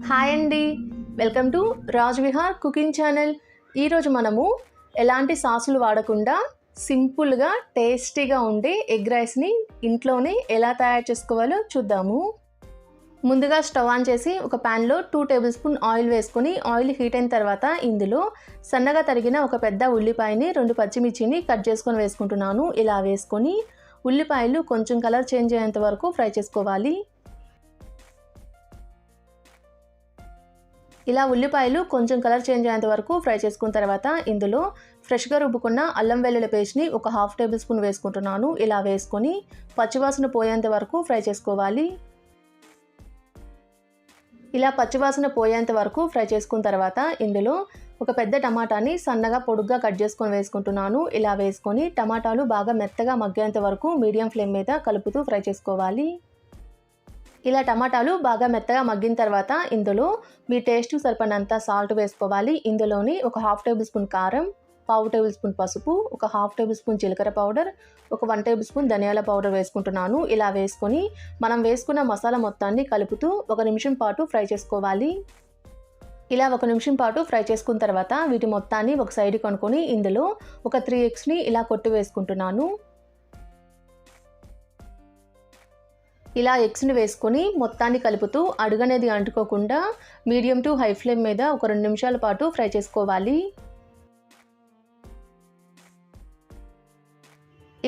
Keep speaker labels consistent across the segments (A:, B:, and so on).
A: Hi అండి, welcome to Raj Vihar cooking channel. ఈరోజు మనము ఎలాంటి సాసులు వాడకుండా సింపుల్గా టేస్టీగా ఉండే ఎగ్ రైస్ని ఇంట్లోనే ఎలా తయారు చేసుకోవాలో చూద్దాము. ముందుగా స్టవ్ ఆన్ చేసి ఒక ప్యాన్లో 2 టేబుల్ స్పూన్ ఆయిల్ వేసుకొని ఆయిల్ హీట్ అయిన తర్వాత ఇందులో సన్నగా తరిగిన ఒక పెద్ద ఉల్లిపాయని 2 పచ్చిమిర్చిని కట్ చేసుకొని వేసుకుంటున్నాను. ఇలా వేసుకొని ఉల్లిపాయలు కొంచెం కలర్ చేంజ్ అయ్యేంత వరకు ఫ్రై చేసుకోవాలి. ఇలా ఉల్లిపాయలు కొంచెం కలర్ చేంజ్ అయ్యేంత వరకు ఫ్రై చేసుకున్న తర్వాత ఇందులో ఫ్రెష్గా రుబ్బుకున్న అల్లం వెల్లుల్లి పేస్ట్ని ఒక 1/2 టేబుల్ స్పూన్ వేసుకుంటున్నాను. ఇలా వేసుకొని పచ్చివాసన పోయేంత వరకు ఫ్రై చేసుకోవాలి. ఇలా పచ్చివాసన పోయేంత వరకు ఫ్రై చేసుకున్న తర్వాత ఇందులో ఒక పెద్ద టమాటాని సన్నగా పొడుగ్గా కట్ చేసుకొని వేసుకుంటున్నాను. ఇలా వేసుకొని టమాటాలు బాగా మెత్తగా మగ్గేంత వరకు మీడియం ఫ్లేమ్ మీద కలుపుతూ ఫ్రై చేసుకోవాలి. ఇలా టమాటాలు బాగా మెత్తగా మగ్గిన తర్వాత ఇందులో మీ టేస్ట్కి సరిపడినంత సాల్ట్ వేసుకోవాలి. ఇందులోని ఒక 1/2 టేబుల్ స్పూన్ కారం, 1/2 టేబుల్ స్పూన్ పసుపు, ఒక 1/2 టేబుల్ స్పూన్ జీలకర్ర పౌడర్, ఒక 1 టేబుల్ స్పూన్ ధనియాల పౌడర్ వేసుకుంటున్నాను. ఇలా వేసుకొని మనం వేసుకున్న మసాలా మొత్తాన్ని కలుపుతూ 1 నిమిషం పాటు ఫ్రై చేసుకోవాలి. ఇలా 1 నిమిషం పాటు ఫ్రై చేసుకున్న తర్వాత వీటి మొత్తాన్ని ఒక సైడ్ కొనుక్కొని ఇందులో ఒక 3 ఎగ్స్ని ఇలా కొట్టి వేసుకుంటున్నాను. ఇలా ఎగ్స్ని వేసుకొని మొత్తాన్ని కలుపుతూ అడుగనేది అంటుకోకుండా మీడియం టు హై ఫ్లేమ్ మీద ఒక 2 నిమిషాల పాటు ఫ్రై చేసుకోవాలి.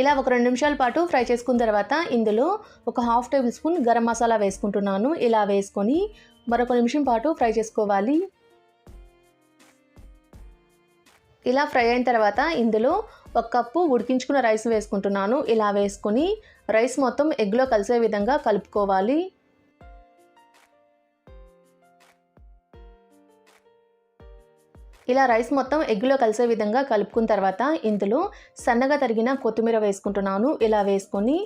A: ఇలా ఒక 2 నిమిషాల పాటు ఫ్రై చేసుకున్న తర్వాత ఇందులో ఒక 1/2 టేబుల్ స్పూన్ గరం మసాలా వేసుకుంటున్నాను. ఇలా వేసుకొని మరొక నిమిషం పాటు ఫ్రై చేసుకోవాలి. ఇలా ఫ్రై అయిన తర్వాత ఇందులో 1 కప్పు ఉడికించుకున్న రైస్ వేసుకుంటున్నాను. ఇలా వేసుకొని రైస్ మొత్తం ఎగ్లో కలిసే విధంగా కలుపుకోవాలి. ఇలా రైస్ మొత్తం ఎగ్లో కలిసే విధంగా కలుపుకున్న తర్వాత ఇందులో సన్నగా తరిగిన కొత్తిమీర వేసుకుంటున్నాను. ఇలా వేసుకొని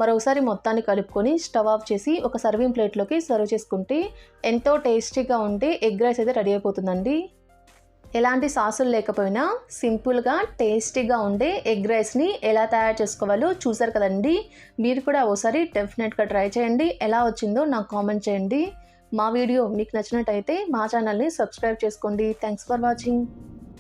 A: మరోసారి మొత్తాన్ని కలుపుకొని స్టవ్ ఆఫ్ చేసి ఒక సర్వింగ్ ప్లేట్లోకి సర్వ్ చేసుకుంటే ఎంతో టేస్టీగా ఉండే ఎగ్ రైస్ అయితే రెడీ అయిపోతుందండి. ఎలాంటి సాసులు లేకపోయినా సింపుల్గా టేస్టీగా ఉండే ఎగ్ రైస్ని ఎలా తయారు చేసుకోవాలో చూసారు కదండి. మీరు కూడా ఒకసారి డెఫినెట్గా ట్రై చేయండి. ఎలా వచ్చిందో నాకు కామెంట్ చేయండి. మా వీడియో మీకు నచ్చినట్టయితే మా ఛానల్ని సబ్స్క్రైబ్ చేసుకోండి. Thanks for watching.